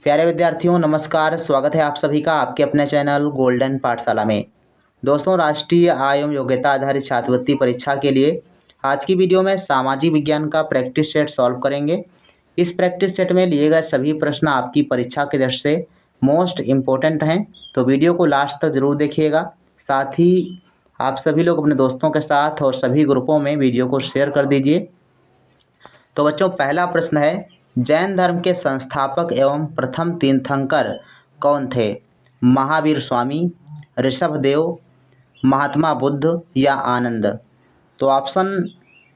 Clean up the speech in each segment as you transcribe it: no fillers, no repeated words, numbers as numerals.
प्यारे विद्यार्थियों नमस्कार। स्वागत है आप सभी का आपके अपने चैनल गोल्डन पाठशाला में। दोस्तों, राष्ट्रीय आय एवं योग्यता आधारित छात्रवृत्ति परीक्षा के लिए आज की वीडियो में सामाजिक विज्ञान का प्रैक्टिस सेट सॉल्व करेंगे। इस प्रैक्टिस सेट में लिए गए सभी प्रश्न आपकी परीक्षा के दृष्टि से मोस्ट इम्पोर्टेंट हैं, तो वीडियो को लास्ट तक जरूर देखिएगा। साथ ही आप सभी लोग अपने दोस्तों के साथ और सभी ग्रुपों में वीडियो को शेयर कर दीजिए। तो बच्चों, पहला प्रश्न है, जैन धर्म के संस्थापक एवं प्रथम तीर्थंकर कौन थे? महावीर स्वामी, ऋषभदेव, महात्मा बुद्ध या आनंद? तो ऑप्शन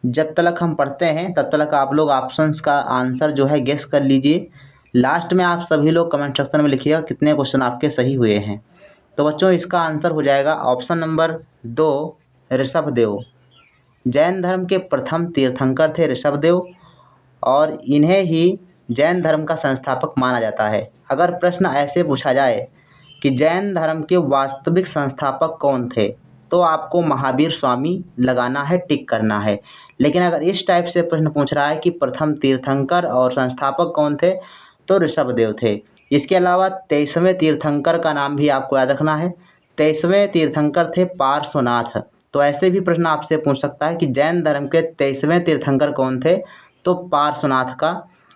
जब तक हम पढ़ते हैं तब तक आप लोग ऑप्शंस का आंसर जो है गेस कर लीजिए। लास्ट में आप सभी लोग कमेंट सेक्शन में लिखिएगा कितने क्वेश्चन आपके सही हुए हैं। तो बच्चों, इसका आंसर हो जाएगा ऑप्शन नंबर 2, ऋषभदेव। जैन धर्म के प्रथम तीर्थंकर थे ऋषभदेव और इन्हें ही जैन धर्म का संस्थापक माना जाता है। अगर प्रश्न ऐसे पूछा जाए कि जैन धर्म के वास्तविक संस्थापक कौन थे, तो आपको महावीर स्वामी लगाना है, टिक करना है। लेकिन अगर इस टाइप से प्रश्न पूछ रहा है कि प्रथम तीर्थंकर और संस्थापक कौन थे, तो ऋषभदेव थे। इसके अलावा 23वें तीर्थंकर का नाम भी आपको याद रखना है। 23वें तीर्थंकर थे पार्श्वनाथ। तो ऐसे भी प्रश्न आपसे पूछ सकता है कि जैन धर्म के 23वें तीर्थंकर कौन थे, तो पार्श्वनाथ का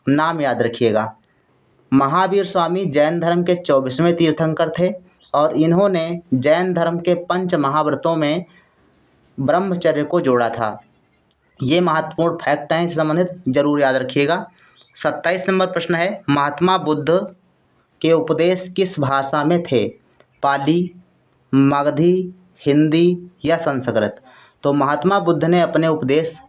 नाम याद रखिएगा। महावीर स्वामी जैन धर्म के 24वें तीर्थंकर थे और इन्होंने जैन धर्म के पंच महाव्रतों में ब्रह्मचर्य को जोड़ा था। ये महत्वपूर्ण फैक्ट हैं, इससे संबंधित जरूर याद रखिएगा। 27 नंबर प्रश्न है, महात्मा बुद्ध के उपदेश किस भाषा में थे? पाली, मगधी, हिंदी या संस्कृत? तो महात्मा बुद्ध ने अपने उपदेश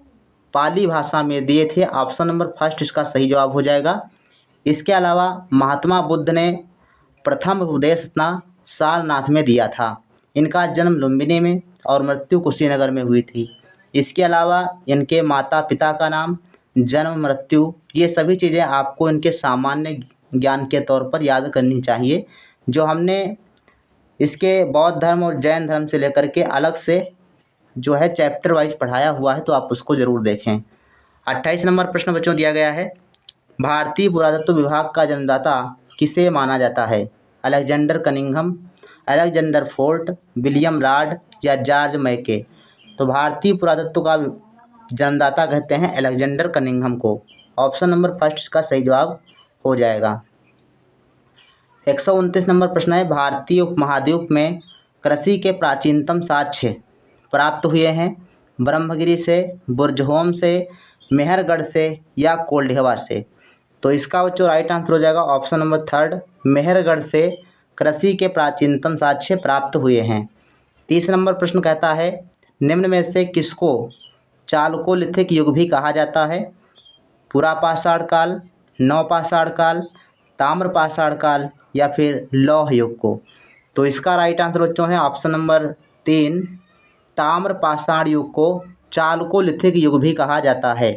पाली भाषा में दिए थे। ऑप्शन नंबर फर्स्ट इसका सही जवाब हो जाएगा। इसके अलावा महात्मा बुद्ध ने प्रथम उपदेश अपना सारनाथ में दिया था। इनका जन्म लुम्बिनी में और मृत्यु कुशीनगर में हुई थी। इसके अलावा इनके माता पिता का नाम, जन्म, मृत्यु, ये सभी चीज़ें आपको इनके सामान्य ज्ञान के तौर पर याद करनी चाहिए, जो हमने इसके बौद्ध धर्म और जैन धर्म से लेकर के अलग से जो है चैप्टर वाइज पढ़ाया हुआ है, तो आप उसको ज़रूर देखें। 28 नंबर प्रश्न बच्चों दिया गया है, भारतीय पुरातत्व विभाग का जन्मदाता किसे माना जाता है? Alexander Cunningham, Alexander fort, William Lord या जॉर्ज मैके? तो भारतीय पुरातत्व का जन्मदाता कहते हैं अलेक्जेंडर कनिंघम को। ऑप्शन नंबर फर्स्ट इसका सही जवाब हो जाएगा। 129 नंबर प्रश्न है, भारतीय उपमहाद्वीप में कृषि के प्राचीनतम साक्ष्य प्राप्त हुए हैं? ब्रह्मगिरी से, बुर्जहोम से, मेहरगढ़ से या कोल्डिहवा से? तो इसका बच्चों राइट आंसर हो जाएगा ऑप्शन नंबर थर्ड, मेहरगढ़ से कृषि के प्राचीनतम साक्ष्य प्राप्त हुए हैं। 30 नंबर प्रश्न कहता है, निम्न में से किसको चालकोलिथिक युग भी कहा जाता है? पुरापाषाण काल, नवपाषाण काल, ताम्रपाषाण काल या फिर लौह युग को? तो इसका राइट आंसर बच्चों है ऑप्शन नंबर 3, ताम्रपाषाण युग को चालकोलिथिक युग भी कहा जाता है।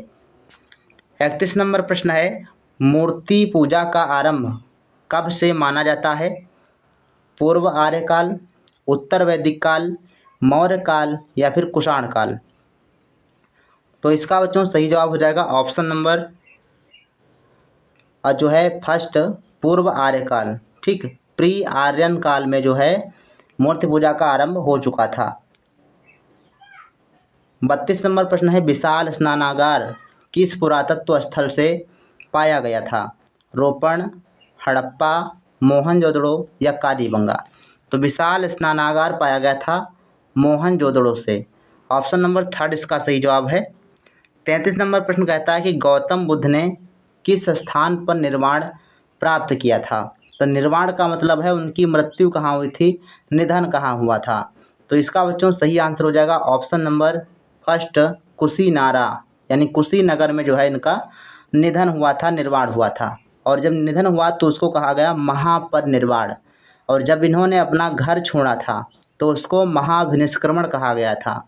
31 नंबर प्रश्न है, मूर्ति पूजा का आरंभ कब से माना जाता है? पूर्व आर्य काल, उत्तर वैदिक काल, मौर्य काल या फिर कुषाण काल? तो इसका बच्चों सही जवाब हो जाएगा ऑप्शन नंबर जो है फर्स्ट, पूर्व आर्य काल। ठीक, प्री आर्यन काल में जो है मूर्ति पूजा का आरंभ हो चुका था। 32 नंबर प्रश्न है, विशाल स्नानागार किस पुरातत्व स्थल से पाया गया था? रोपण, हड़प्पा, मोहनजोदड़ो या कालीबंगा? तो विशाल स्नानागार पाया गया था मोहनजोदड़ो से। ऑप्शन नंबर थर्ड इसका सही जवाब है। 33 नंबर प्रश्न कहता है कि गौतम बुद्ध ने किस स्थान पर निर्वाण प्राप्त किया था? तो निर्वाण का मतलब है उनकी मृत्यु कहाँ हुई थी, निधन कहाँ हुआ था? तो इसका बच्चों सही आंसर हो जाएगा ऑप्शन नंबर फर्स्ट, कुशीनारा, यानी कुशीनगर में जो है इनका निधन हुआ था, निर्वाण हुआ था। और जब निधन हुआ तो उसको कहा गया महापरिनिर्वाण, और जब इन्होंने अपना घर छोड़ा था तो उसको महाभिनिष्क्रमण कहा गया था।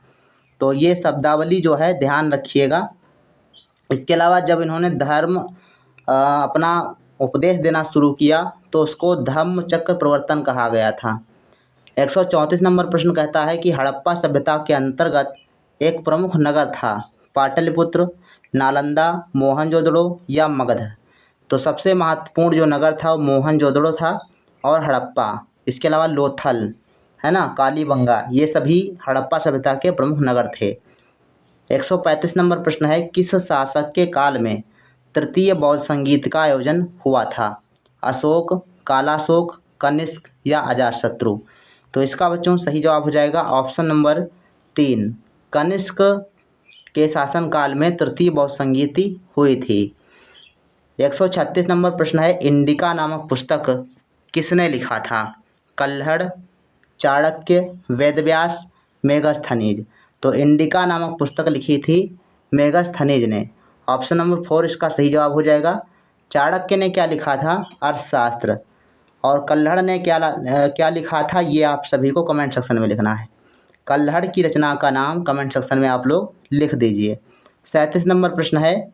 तो ये शब्दावली जो है ध्यान रखिएगा। इसके अलावा जब इन्होंने धर्म अपना उपदेश देना शुरू किया तो उसको धम्म चक्र प्रवर्तन कहा गया था। 134 नंबर प्रश्न कहता है कि हड़प्पा सभ्यता के अंतर्गत एक प्रमुख नगर था, पाटलिपुत्र, नालंदा, मोहनजोदड़ो या मगध? तो सबसे महत्वपूर्ण जो नगर था वो मोहनजोदड़ो था और हड़प्पा, इसके अलावा लोथल है ना, कालीबंगा, ये सभी हड़प्पा सभ्यता के प्रमुख नगर थे। 135 नंबर प्रश्न है, किस शासक के काल में तृतीय बौद्ध संगीत का आयोजन हुआ था? अशोक, कालाशोक, कनिष्क या अजातशत्रु? तो इसका बच्चों सही जवाब हो जाएगा ऑप्शन नंबर 3, कनिष्क के शासनकाल में तृतीय बौद्ध संगीति हुई थी। 136 नंबर प्रश्न है, इंडिका नामक पुस्तक किसने लिखा था? कल्हड़, चाणक्य, वेदव्यास, मेगस्थनीज? तो इंडिका नामक पुस्तक लिखी थी मेगस्थनीज ने। ऑप्शन नंबर 4 इसका सही जवाब हो जाएगा। चाणक्य ने क्या लिखा था? अर्थशास्त्र। और कल्हड़ ने क्या लिखा था, ये आप सभी को कमेंट सेक्शन में लिखना है। कल्हड़ की रचना का नाम कमेंट सेक्शन में आप लोग लिख दीजिए। 37 नंबर प्रश्न है,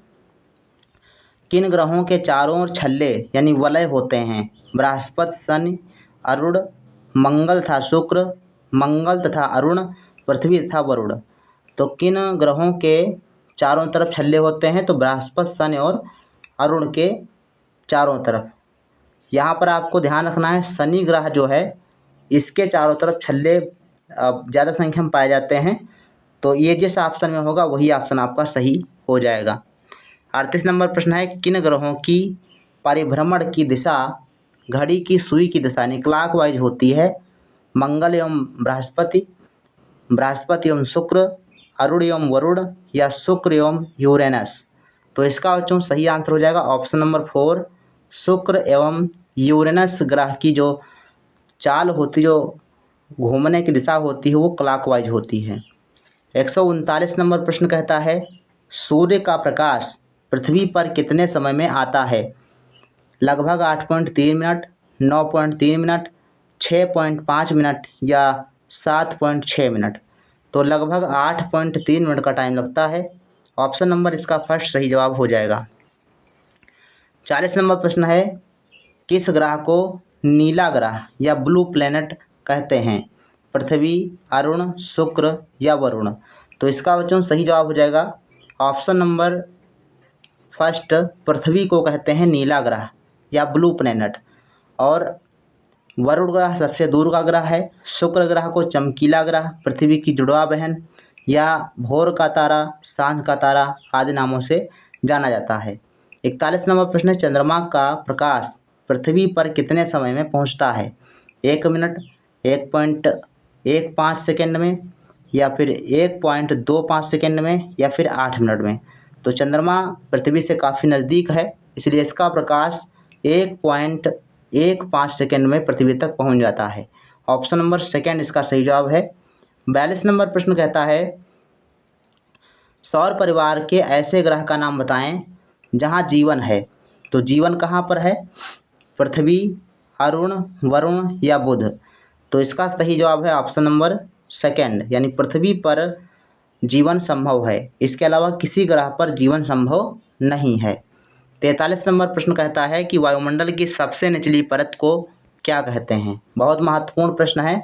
किन ग्रहों के चारों ओर छल्ले यानी वलय होते हैं? बृहस्पति, शनि, अरुण, मंगल तथा शुक्र, मंगल तथा अरुण, पृथ्वी तथा वरुण? तो किन ग्रहों के चारों तरफ छल्ले होते हैं? तो बृहस्पति, शनि और अरुण के चारों तरफ। यहाँ पर आपको ध्यान रखना है, शनि ग्रह जो है इसके चारों तरफ छल्ले ज़्यादा संख्या में पाए जाते हैं। तो ये जिस ऑप्शन में होगा वही ऑप्शन आपका सही हो जाएगा। 38 नंबर प्रश्न है, किन ग्रहों की परिभ्रमण की दिशा घड़ी की सुई की दिशा यानी क्लॉकवाइज होती है? मंगल एवं बृहस्पति, बृहस्पति एवं शुक्र, अरुण एवं वरुण या शुक्र एवं यूरेनस? तो इसका बच्चों सही आंसर हो जाएगा ऑप्शन नंबर 4, शुक्र एवं यूरेनस ग्रह की जो चाल होती, जो घूमने की दिशा होती है वो क्लॉकवाइज होती है। 139 नंबर प्रश्न कहता है, सूर्य का प्रकाश पृथ्वी पर कितने समय में आता है? लगभग 8.3 मिनट, 9.3 मिनट, 6.5 मिनट या 7.6 मिनट? तो लगभग 8.3 मिनट का टाइम लगता है। ऑप्शन नंबर इसका फर्स्ट सही जवाब हो जाएगा। 40 नंबर प्रश्न है, किस ग्रह को नीला ग्रह या ब्लू प्लैनेट कहते हैं? पृथ्वी, अरुण, शुक्र या वरुण? तो इसका बच्चों सही जवाब हो जाएगा ऑप्शन नंबर फर्स्ट, पृथ्वी को कहते हैं नीला ग्रह या ब्लू प्लैनेट। और वरुण ग्रह सबसे दूर का ग्रह है। शुक्र ग्रह को चमकीला ग्रह, पृथ्वी की जुड़वा बहन या भोर का तारा, सांझ का तारा आदि नामों से जाना जाता है। 41 नंबर प्रश्न है, चंद्रमा का प्रकाश पृथ्वी पर कितने समय में पहुंचता है? 1 मिनट, 1.15 सेकेंड में या फिर 1.25 सेकेंड में या फिर 8 मिनट में? तो चंद्रमा पृथ्वी से काफ़ी नज़दीक है, इसलिए इसका प्रकाश 1.15 सेकेंड में पृथ्वी तक पहुंच जाता है। ऑप्शन नंबर सेकेंड इसका सही जवाब है। 42 नंबर प्रश्न कहता है, सौर परिवार के ऐसे ग्रह का नाम बताएं जहां जीवन है? तो जीवन कहां पर है? पृथ्वी, अरुण, वरुण या बुध? तो इसका सही जवाब है ऑप्शन नंबर सेकेंड, यानी पृथ्वी पर जीवन संभव है, इसके अलावा किसी ग्रह पर जीवन संभव नहीं है। 43 नंबर प्रश्न कहता है कि वायुमंडल की सबसे निचली परत को क्या कहते हैं? बहुत महत्वपूर्ण प्रश्न है।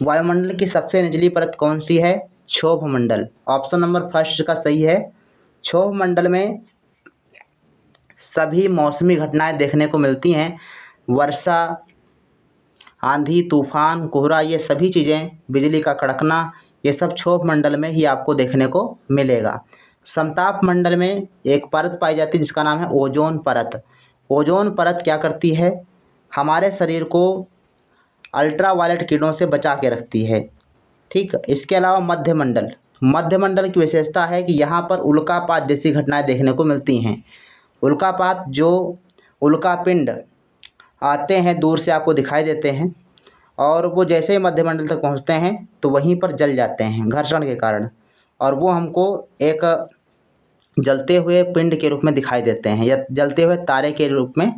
वायुमंडल की सबसे निचली परत कौन सी है? क्षोभ मंडल। ऑप्शन नंबर फर्स्ट का सही है। क्षोभ मंडल में सभी मौसमी घटनाएं देखने को मिलती हैं। वर्षा, आंधी, तूफान, कोहरा, ये सभी चीज़ें, बिजली का कड़कना, ये सब क्षोभ मंडल में ही आपको देखने को मिलेगा। समताप मंडल में एक परत पाई जाती है जिसका नाम है ओजोन परत। ओजोन परत क्या करती है? हमारे शरीर को अल्ट्रावायलेट किरणों से बचा के रखती है। ठीक, इसके अलावा मध्य मंडल की विशेषता है कि यहाँ पर उल्कापात जैसी घटनाएं देखने को मिलती हैं। उल्कापात, जो उल्कापिंड आते हैं दूर से आपको दिखाई देते हैं और वो जैसे ही मध्यमंडल तक पहुँचते हैं तो वहीं पर जल जाते हैं घर्षण के कारण, और वो हमको एक जलते हुए पिंड के रूप में दिखाई देते हैं या जलते हुए तारे के रूप में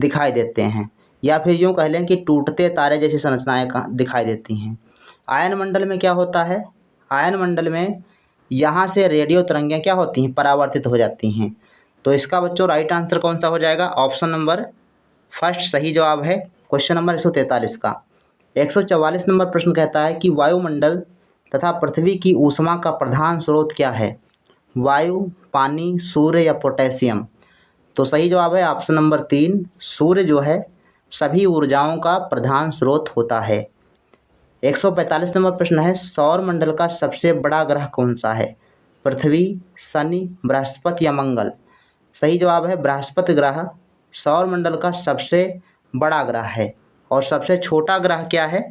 दिखाई देते हैं, या फिर यूँ कह लें कि टूटते तारे जैसी संरचनाएं दिखाई देती हैं। आयन मंडल में क्या होता है? आयन मंडल में यहाँ से रेडियो तरंगें क्या होती हैं? परावर्तित हो जाती हैं। तो इसका बच्चों राइट आंसर कौन सा हो जाएगा? ऑप्शन नंबर फर्स्ट सही जवाब है क्वेश्चन नंबर 143 का। 144 नंबर प्रश्न कहता है कि वायुमंडल तथा पृथ्वी की ऊष्मा का प्रधान स्रोत क्या है? वायु, पानी, सूर्य या पोटेशियम? तो सही जवाब है ऑप्शन नंबर 3, सूर्य जो है सभी ऊर्जाओं का प्रधान स्रोत होता है। 145 नंबर प्रश्न है, सौर मंडल का सबसे बड़ा ग्रह कौन सा है? पृथ्वी, शनि, बृहस्पति या मंगल? सही जवाब है बृहस्पति ग्रह सौर मंडल का सबसे बड़ा ग्रह है। और सबसे छोटा ग्रह क्या है?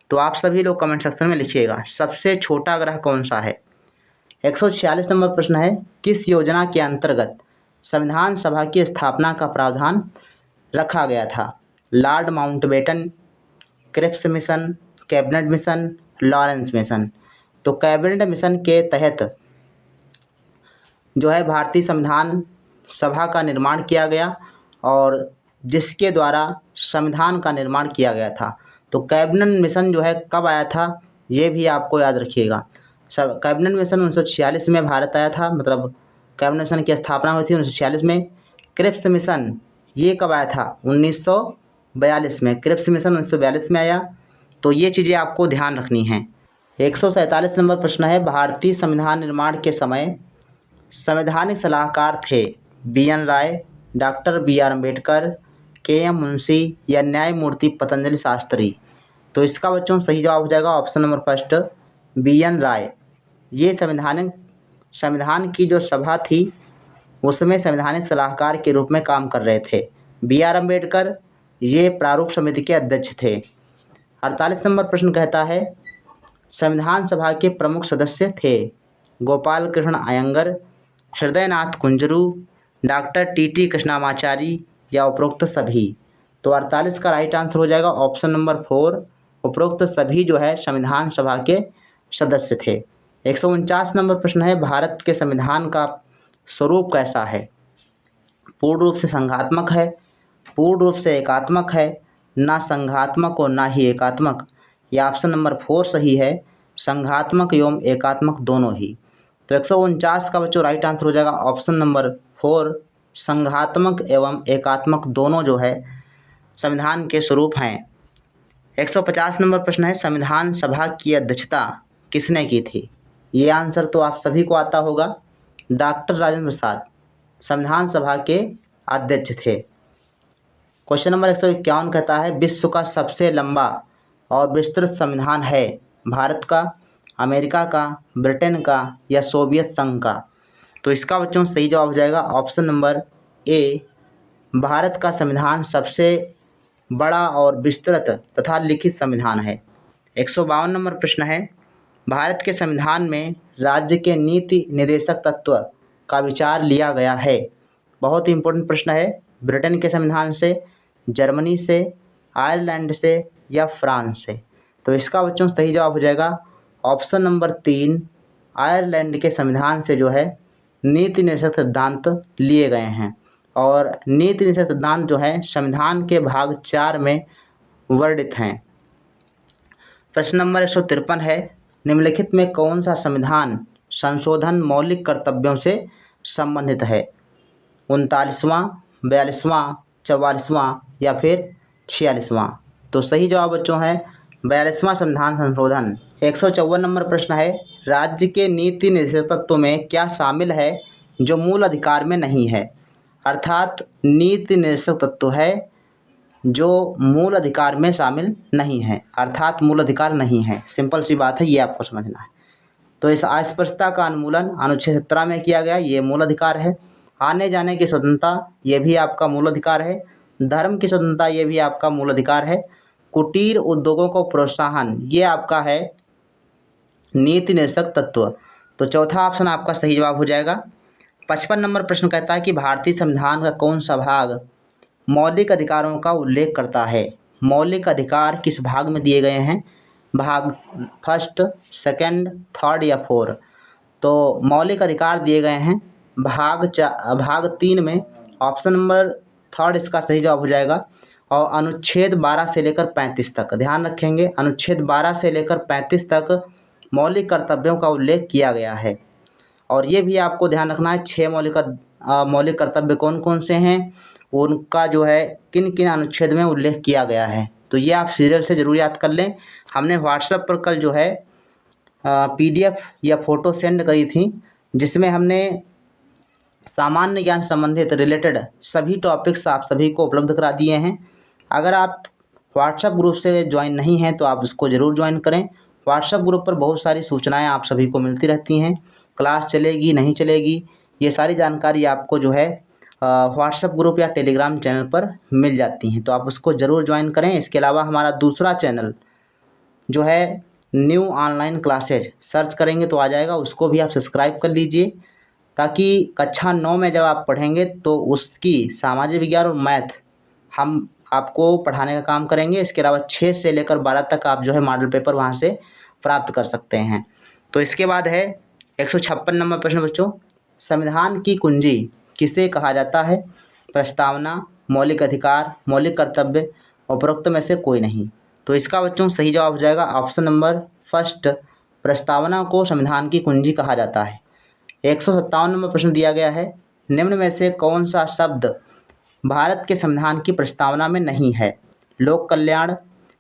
तो आप सभी लोग कमेंट सेक्शन में लिखिएगा, सबसे छोटा ग्रह कौन सा है। 146 नंबर प्रश्न है, किस योजना के अंतर्गत संविधान सभा की स्थापना का प्रावधान रखा गया था? Lord Mountbatten, Cripps mission, cabinet mission, Lawrence mission? तो कैबिनेट मिशन के तहत जो है भारतीय संविधान सभा का निर्माण किया गया और जिसके द्वारा संविधान का निर्माण किया गया था। तो कैबिनेट मिशन जो है कब आया था, ये भी आपको याद रखिएगा। सब कैबिनेट मिशन 1946 में भारत आया था, मतलब कैबिनेट मिशन की स्थापना हुई थी 1946 में। क्रिप्स मिशन ये कब आया था? 1942 में। क्रिप्स मिशन 1942 में आया। तो ये चीज़ें आपको ध्यान रखनी हैं। 147 नंबर प्रश्न है, भारतीय संविधान निर्माण के समय संवैधानिक सलाहकार थे BN Rau, doctor BR Ambedkar, KM Munshi या न्यायमूर्ति पतंजलि शास्त्री? तो इसका बच्चों सही जवाब हो जाएगा ऑप्शन नंबर फर्स्ट, BN राय। ये संविधान की जो सभा थी उसमें संवैधानिक सलाहकार के रूप में काम कर रहे थे। BR अम्बेडकर ये प्रारूप समिति के अध्यक्ष थे। 48 नंबर प्रश्न कहता है, संविधान सभा के प्रमुख सदस्य थे गोपाल कृष्ण अयंगर, हृदयनाथ कुंजरू, डॉक्टर TT कृष्णामाचारी या उपरोक्त सभी? तो 48 का राइट आंसर हो जाएगा ऑप्शन नंबर 4, उपरोक्त सभी जो है संविधान सभा के सदस्य थे। 149 नंबर प्रश्न है, भारत के संविधान का स्वरूप कैसा है? पूर्ण रूप से संघात्मक है, पूर्ण रूप से एकात्मक है, ना संघात्मक और ना ही एकात्मक? या ऑप्शन नंबर 4 सही है, संघात्मक एवं एकात्मक दोनों ही। तो 149 का बच्चों राइट आंसर हो जाएगा ऑप्शन नंबर 4, संघात्मक एवं एकात्मक दोनों जो है संविधान के स्वरूप हैं। 150 नंबर प्रश्न है, संविधान सभा की अध्यक्षता किसने की थी? ये आंसर तो आप सभी को आता होगा, डॉक्टर राजेंद्र प्रसाद संविधान सभा के अध्यक्ष थे। क्वेश्चन नंबर 151 कहता है, विश्व का सबसे लंबा और विस्तृत संविधान है भारत का, अमेरिका का, ब्रिटेन का या सोवियत संघ का? तो इसका बच्चों सही जवाब हो जाएगा ऑप्शन नंबर ए, भारत का संविधान सबसे बड़ा और विस्तृत तथा लिखित संविधान है। 152 नंबर प्रश्न है, भारत के संविधान में राज्य के नीति निर्देशक तत्व का विचार लिया गया है। बहुत ही इंपॉर्टेंट प्रश्न है। ब्रिटेन के संविधान से, जर्मनी से, आयरलैंड से या फ्रांस से? तो इसका बच्चों सही जवाब हो जाएगा ऑप्शन नंबर 3, आयरलैंड के संविधान से जो है नीति निर्देशक सिद्धांत लिए गए हैं। और नीति निर्देशक सिद्धांत जो है संविधान के भाग 4 में वर्णित हैं। प्रश्न नंबर 153 है, निम्नलिखित में कौन सा संविधान संशोधन मौलिक कर्तव्यों से संबंधित है? 39वां, 42वां, 44वां या फिर 46वां? तो सही जवाब बच्चों है 42वां संविधान संशोधन। 154 नंबर प्रश्न है, राज्य के नीति निर्देशक तत्व में क्या शामिल है जो मूल अधिकार में नहीं है? अर्थात नीति निर्देशक तत्व है जो मूल अधिकार में शामिल नहीं है, अर्थात मूल अधिकार नहीं है। सिंपल सी बात है, ये आपको समझना है। तो इस अस्पृश्यता का उन्मूलन अनुच्छेद 17 में किया गया, ये मूल अधिकार है। आने जाने की स्वतंत्रता, ये भी आपका मूल अधिकार है। धर्म की स्वतंत्रता, ये भी आपका मूल अधिकार है। कुटीर उद्योगों को प्रोत्साहन, ये आपका है नीति निर्देशक तत्व। तो चौथा ऑप्शन आपका सही जवाब हो जाएगा। 55 नंबर प्रश्न कहता है कि भारतीय संविधान का कौन सा भाग मौलिक अधिकारों का उल्लेख करता है? मौलिक अधिकार किस भाग में दिए गए हैं? भाग फर्स्ट, सेकंड, थर्ड या 4? तो मौलिक अधिकार दिए गए हैं भाग 3 में। ऑप्शन नंबर 3 इसका सही जवाब हो जाएगा। और अनुच्छेद 12 से लेकर 35 तक, ध्यान रखेंगे, अनुच्छेद 12 से लेकर 35 तक मौलिक कर्तव्यों का उल्लेख किया गया है। और ये भी आपको ध्यान रखना है 6 मौलिक कर्तव्य कौन कौन से हैं, उनका जो है किन किन अनुच्छेद में उल्लेख किया गया है। तो ये आप सीरियल से ज़रूर याद कर लें। हमने व्हाट्सएप पर कल जो है PDF या फ़ोटो सेंड करी थी, जिसमें हमने सामान्य ज्ञान संबंधित रिलेटेड सभी टॉपिक्स आप सभी को उपलब्ध करा दिए हैं। अगर आप व्हाट्सएप ग्रुप से ज्वाइन नहीं हैं तो आप इसको ज़रूर ज्वाइन करें। व्हाट्सएप ग्रुप पर बहुत सारी सूचनाएं आप सभी को मिलती रहती हैं, क्लास चलेगी नहीं चलेगी, ये सारी जानकारी आपको जो है व्हाट्सएप ग्रुप या टेलीग्राम चैनल पर मिल जाती हैं, तो आप उसको ज़रूर ज्वाइन करें। इसके अलावा हमारा दूसरा चैनल जो है न्यू ऑनलाइन क्लासेज सर्च करेंगे तो आ जाएगा, उसको भी आप सब्सक्राइब कर लीजिए, ताकि कक्षा 9 में जब आप पढ़ेंगे तो उसकी सामाजिक विज्ञान और मैथ हम आपको पढ़ाने का काम करेंगे। इसके अलावा 6 से लेकर 12 तक आप जो है मॉडल पेपर वहाँ से प्राप्त कर सकते हैं। तो इसके बाद है 156 नंबर प्रश्न बच्चों, संविधान की कुंजी किसे कहा जाता है? प्रस्तावना, मौलिक अधिकार, मौलिक कर्तव्य, उपरोक्त में से कोई नहीं। तो इसका बच्चों सही जवाब हो जाएगा ऑप्शन नंबर फर्स्ट, प्रस्तावना को संविधान की कुंजी कहा जाता है। 157 नंबर प्रश्न दिया गया है, निम्न में से कौन सा शब्द भारत के संविधान की प्रस्तावना में नहीं है? लोक कल्याण,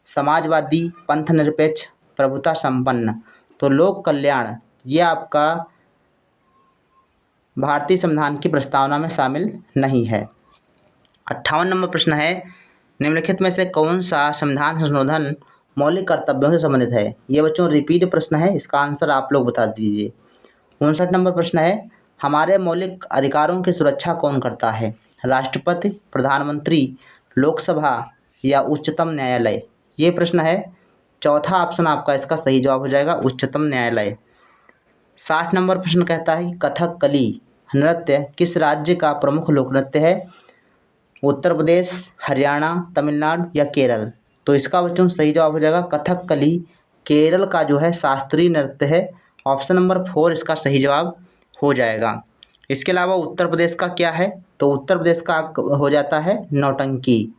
समाजवादी, पंथ निरपेक्ष, प्रभुता संपन्न। तो लोक कल्याण ये आपका भारतीय संविधान की प्रस्तावना में शामिल नहीं है। 58 नंबर प्रश्न है, निम्नलिखित में से कौन सा संविधान संशोधन मौलिक कर्तव्यों से संबंधित है? ये बच्चों रिपीट प्रश्न है, इसका आंसर आप लोग बता दीजिए। 59 नंबर प्रश्न है, हमारे मौलिक अधिकारों की सुरक्षा कौन करता है? राष्ट्रपति, प्रधानमंत्री, लोकसभा या उच्चतम न्यायालय? ये प्रश्न है, चौथा ऑप्शन आपका इसका सही जवाब हो जाएगा, उच्चतम न्यायालय। 60 नंबर प्रश्न कहता है कथकली नृत्य किस राज्य का प्रमुख लोक नृत्य है? उत्तर प्रदेश, हरियाणा, तमिलनाडु या केरल? तो इसका बच्चों सही जवाब हो जाएगा कथकली केरल का जो है शास्त्रीय नृत्य है। ऑप्शन नंबर 4 इसका सही जवाब हो जाएगा। इसके अलावा उत्तर प्रदेश का क्या है? तो उत्तर प्रदेश का हो जाता है नौटंकी,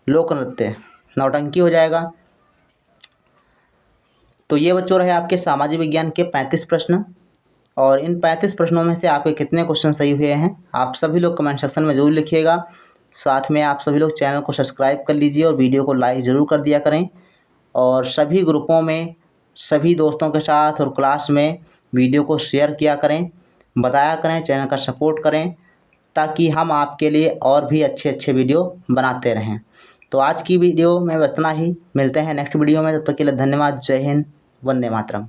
लोक नृत्य नौटंकी हो जाएगा। तो ये बच्चों रहे आपके सामाजिक विज्ञान के 35 प्रश्न, और इन 35 प्रश्नों में से आपके कितने क्वेश्चन सही हुए हैं आप सभी लोग कमेंट सेक्शन में ज़रूर लिखिएगा। साथ में आप सभी लोग चैनल को सब्सक्राइब कर लीजिए और वीडियो को लाइक ज़रूर कर दिया करें, और सभी ग्रुपों में सभी दोस्तों के साथ और क्लास में वीडियो को शेयर किया करें, बताया करें, चैनल का सपोर्ट करें, ताकि हम आपके लिए और भी अच्छे अच्छे वीडियो बनाते रहें। तो आज की वीडियो में इतना ही, मिलते हैं नेक्स्ट वीडियो में, तब तक के लिए धन्यवाद। जय हिंद, वंदे मातरम।